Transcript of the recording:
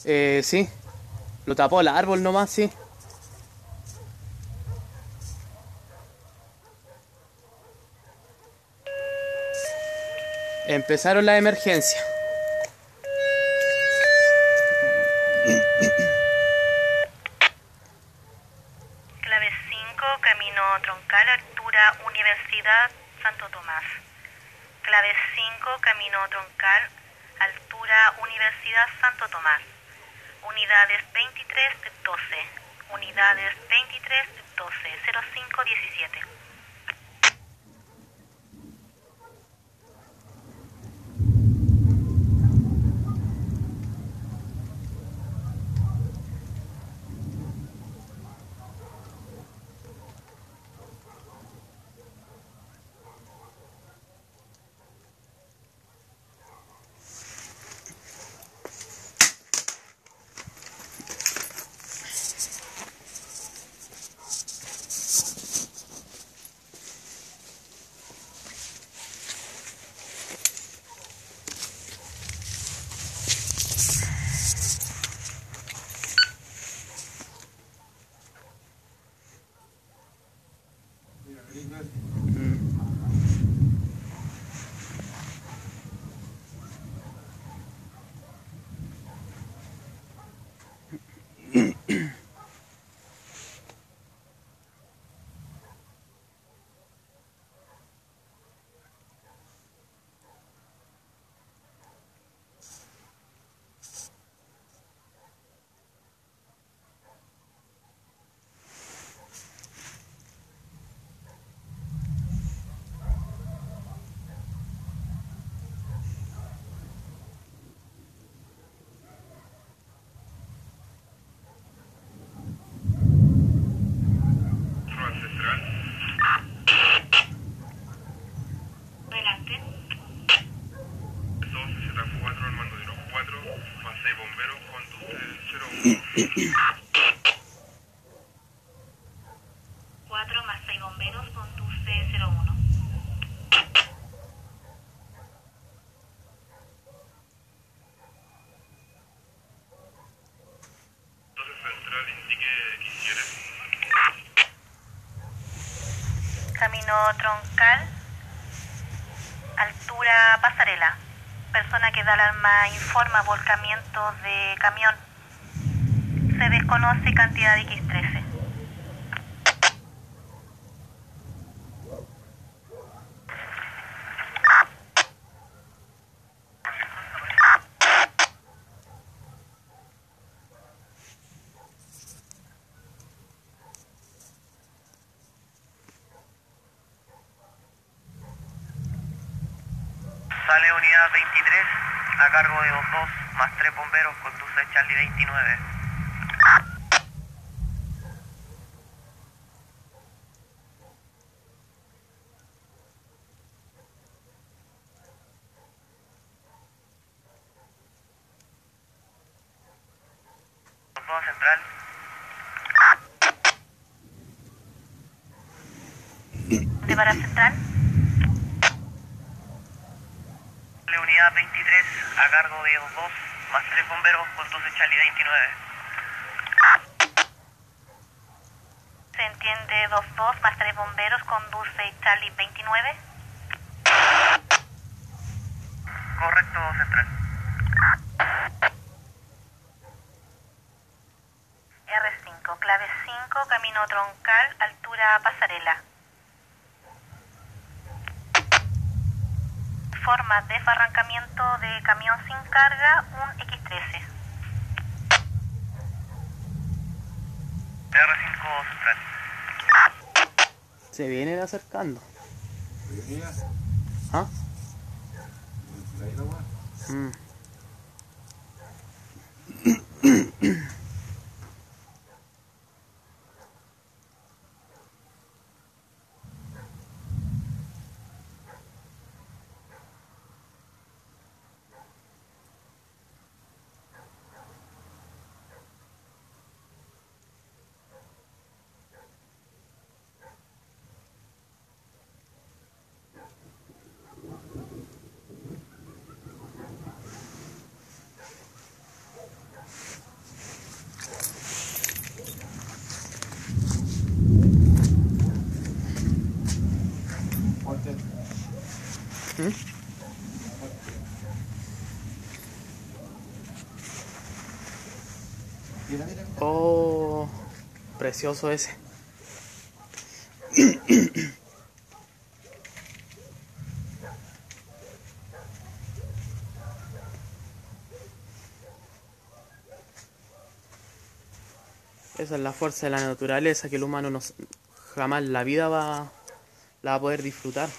Sí. Lo tapó el árbol nomás, sí. Empezaron las emergencias. Clave 5, camino troncal, altura Universidad Santo Tomás. Clave 5, camino troncal, altura Universidad Santo Tomás. Unidades 23-12. Unidades 23-12, 0517. Adelante. 2Z4 al mando de los 4, más 6 bomberos, conduce 01. 4 más 6 bomberos, conduce 01. Entonces central indique X. Camino troncal, altura pasarela. Persona que da alarma informa volcamiento de camión. Se desconoce cantidad de X13. Sale unidad 23 a cargo de 2 más 3 bomberos, conduce Charlie 29. Todo central. ¿De para central? Sale unidad 23 a cargo de 2 más 3 bomberos, conduce Charlie 29. Se entiende 2 más 3 bomberos, conduce Charlie 29. Correcto, central. R5, clave 5, camino troncal, altura pasarela. Forma de desbarrancamiento de camión sin carga, un X13. R5, central. Se vienen acercando. ¿Ah? Mm. ¿Mm? Oh, precioso ese. Esa es la fuerza de la naturaleza que el humano no, jamás la vida la va a poder disfrutar.